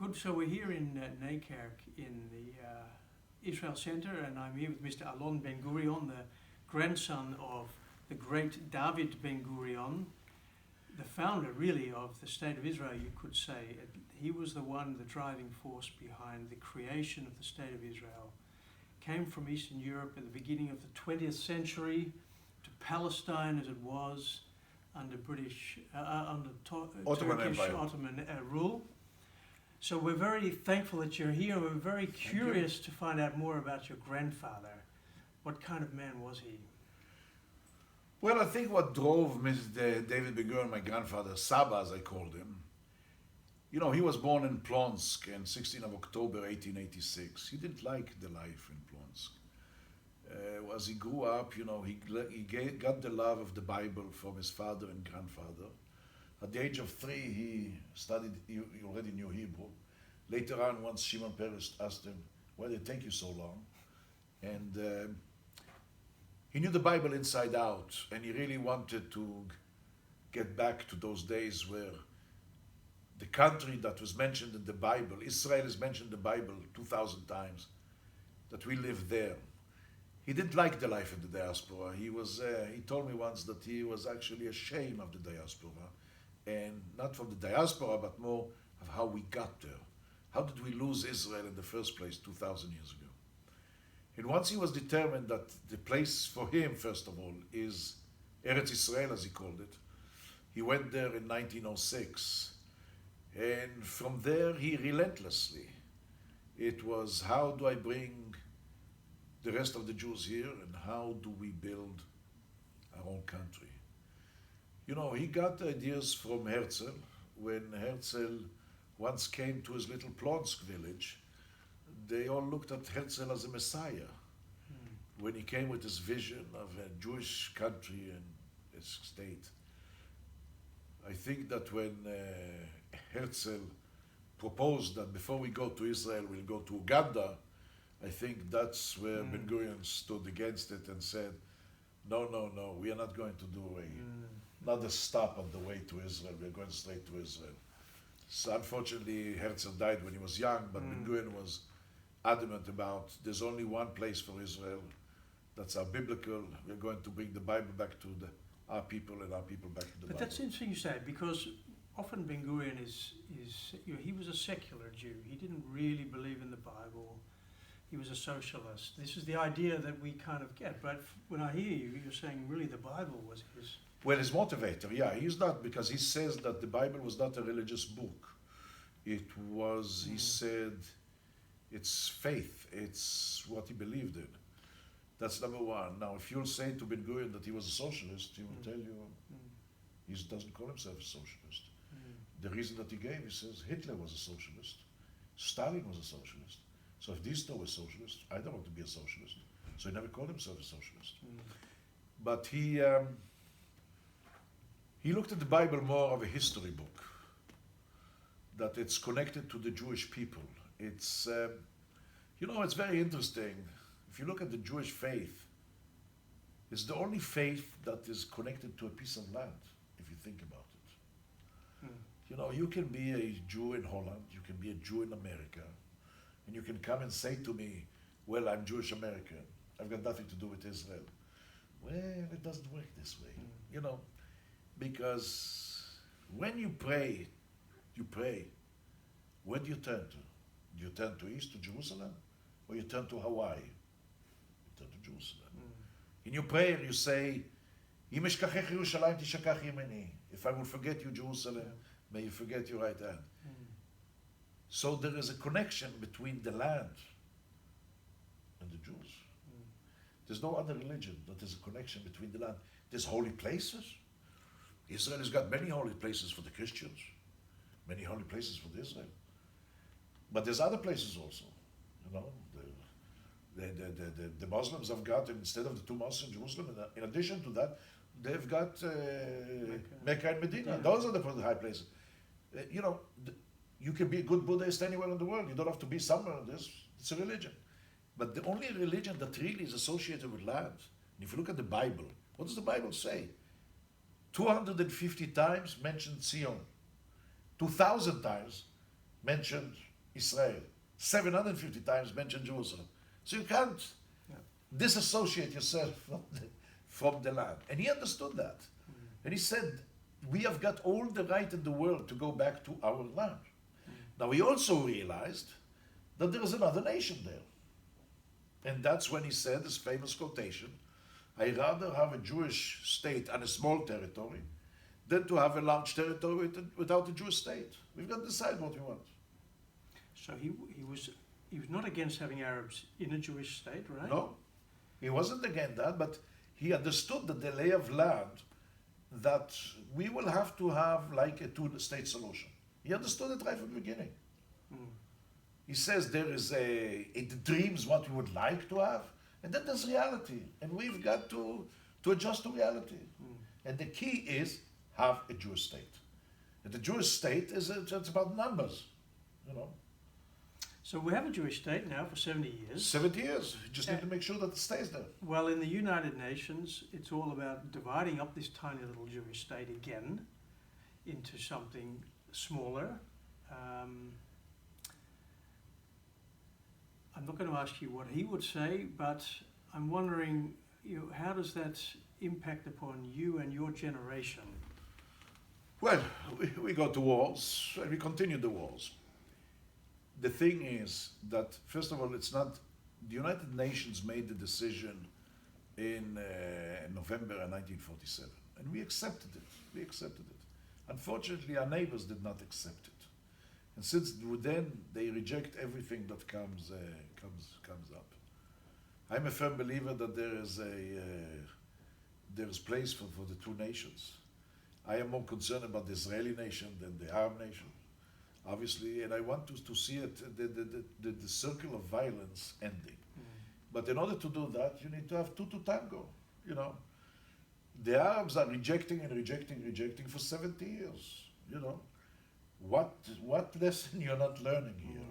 Good. So we're here in Nijkerk in the Israel Center, and I'm here with Mr. Alon Ben-Gurion, the grandson of the great David Ben-Gurion, the founder really of the State of Israel, you could say. He was the one, the driving force behind the creation of the State of Israel. Came from Eastern Europe at the beginning of the 20th century to Palestine as it was under British, Ottoman Turkish Empire. Ottoman rule. So we're very thankful that you're here. We're very curious to find out more about your grandfather. What kind of man was he? Well, I think what drove Mr. David Ben-Gurion, my grandfather, Saba as I called him, you know, he was born in Plonsk on 16th of October 1886. He didn't like the life in Plonsk. As he grew up, you know, he got the love of the Bible from his father and grandfather. At the age of 3, he studied, he already knew Hebrew. Later on, once Shimon Peres asked him, why did it take you so long? And he knew the Bible inside out, and he really wanted to get back to those days where the country that was mentioned in the Bible, Israel is mentioned in the Bible 2,000 times, that we live there. He didn't like the life in the diaspora. He told me once that he was actually ashamed of the diaspora, and not from the diaspora, but more of how we got there. How did we lose Israel in the first place 2,000 years ago? And once he was determined that the place for him, first of all, is Eretz Israel, as he called it, he went there in 1906. And from there, he relentlessly, it was how do I bring the rest of the Jews here, and how do we build our own country? You know, he got ideas from Herzl. When Herzl once came to his little Plonsk village, they all looked at Herzl as a messiah. When he came with his vision of a Jewish country and a state. I think that when Herzl proposed that before we go to Israel, we'll go to Uganda, I think that's where Ben-Gurion stood against it and said, no, we are not going to do another stop on the way to Israel. We're going straight to Israel. So unfortunately, Herzl died when he was young, but Ben-Gurion was adamant about there's only one place for Israel. That's our biblical. We're going to bring the Bible back to our people and our people back to the Bible. But that's interesting you say, because often Ben-Gurion he was a secular Jew. He didn't really believe in the Bible. He was a socialist. This is the idea that we kind of get. But when I hear you, you're saying really the Bible was his... Well, his motivator, yeah. He's not, because he says that the Bible was not a religious book. It was, he said, it's faith. It's what he believed in. That's number one. Now, if you'll say to Ben-Gurion that he was a socialist, he will tell you he doesn't call himself a socialist. The reason that he gave, he says Hitler was a socialist. Stalin was a socialist. So if these two were socialists, I don't want to be a socialist. So he never called himself a socialist. But he looked at the Bible more of a history book, that it's connected to the Jewish people. It's, you know, it's very interesting. If you look at the Jewish faith, it's the only faith that is connected to a piece of land, if you think about it. You know, you can be a Jew in Holland, you can be a Jew in America, and you can come and say to me, well, I'm Jewish American, I've got nothing to do with Israel. Well, it doesn't work this way, you know, because when you pray, where do you turn to? Do you turn to East, to Jerusalem, or you turn to Hawaii? You turn to Jerusalem. In your prayer you say, "Im eshkachech Yerushalayim tishakach yemini." If I will forget you, Jerusalem, may you forget your right hand. So there is a connection between the land and the Jews. There's no other religion that there's a connection between the land. There's holy places. Israel has got many holy places for the Christians, many holy places for the Israel. But there's other places also, you know. The Muslims have got, instead of the two mosques in Jerusalem, in addition to that, they've got Mecca and Medina. Those are the high places. You know, you can be a good Buddhist anywhere in the world. You don't have to be somewhere in this. It's a religion. But the only religion that really is associated with land, and if you look at the Bible, what does the Bible say? 250 times mentioned Zion. 2,000 times mentioned Israel. 750 times mention Jerusalem. So you can't disassociate yourself from the land. And he understood that. And he said, we have got all the right in the world to go back to our land. Now he also realized that there is another nation there. And that's when he said this famous quotation, I'd rather have a Jewish state and a small territory than to have a large territory without a Jewish state. We've got to decide what we want. So he was not against having Arabs in a Jewish state, right? No, he wasn't against that, but he understood that the lay of land, that we will have to have like a two-state solution. He understood it right from the beginning. He says there is it dreams what we would like to have, and then there's reality, and we've got to adjust to reality. And the key is have a Jewish state. And the Jewish state is it's about numbers, you know. So we have a Jewish state now for 70 years. 70 years. You just need to make sure that it stays there. Well, in the United Nations, it's all about dividing up this tiny little Jewish state again into something smaller. I'm not going to ask you what he would say, but I'm wondering, how does that impact upon you and your generation? Well, we go to wars, and we continue the wars. The thing is that, first of all, it's not, the United Nations made the decision in November 1947, and we accepted it. We accepted it. Unfortunately, our neighbors did not accept it. And since then, they reject everything that comes up. I'm a firm believer that there is place for the two nations. I am more concerned about the Israeli nation than the Arab nation, obviously, and I want to see it, the circle of violence ending. But in order to do that, you need to have two to tango, you know. The Arabs are rejecting for 70 years, you know. What lesson you're not learning here?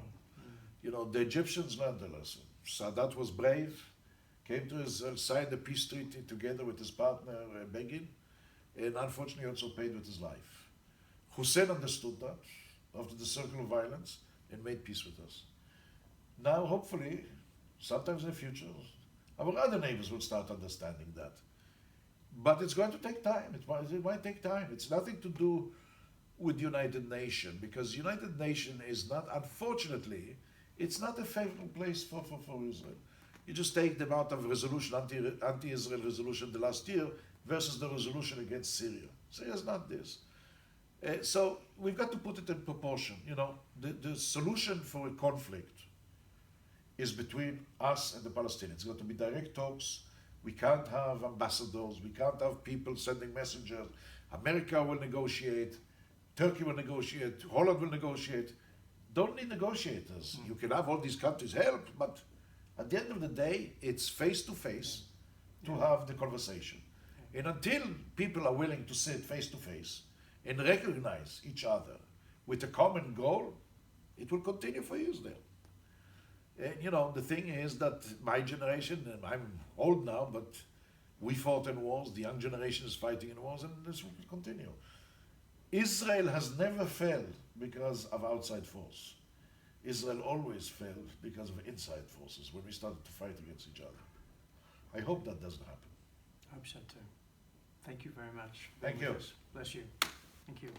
You know, the Egyptians learned a lesson. Sadat was brave, came to Israel, signed the peace treaty together with his partner Begin, and unfortunately also paid with his life. Hussein understood that after the circle of violence and made peace with us. Now, hopefully, sometimes in the future, our other neighbors will start understanding that. But it's going to take time. It might take time. It's nothing to do with the United Nations, because United Nations is not, unfortunately, it's not a favorable place for Israel. You just take the amount of resolution, anti-Israel resolution the last year versus the resolution against Syria. Syria is not this. So we've got to put it in proportion. You know, the solution for a conflict is between us and the Palestinians. It's got to be direct talks. We can't have ambassadors. We can't have people sending messengers. America will negotiate. Turkey will negotiate. Holland will negotiate. Don't need negotiators. You can have all these countries help, but at the end of the day, it's face to face to have the conversation. And until people are willing to sit face to face and recognize each other with a common goal, it will continue for years there. And you know, the thing is that my generation, and I'm old now, but we fought in wars, the young generation is fighting in wars, and this will continue. Israel has never failed because of outside force. Israel always failed because of inside forces when we started to fight against each other. I hope that doesn't happen. I hope so too. Thank you very much. Thank you. Bless you. Thank you.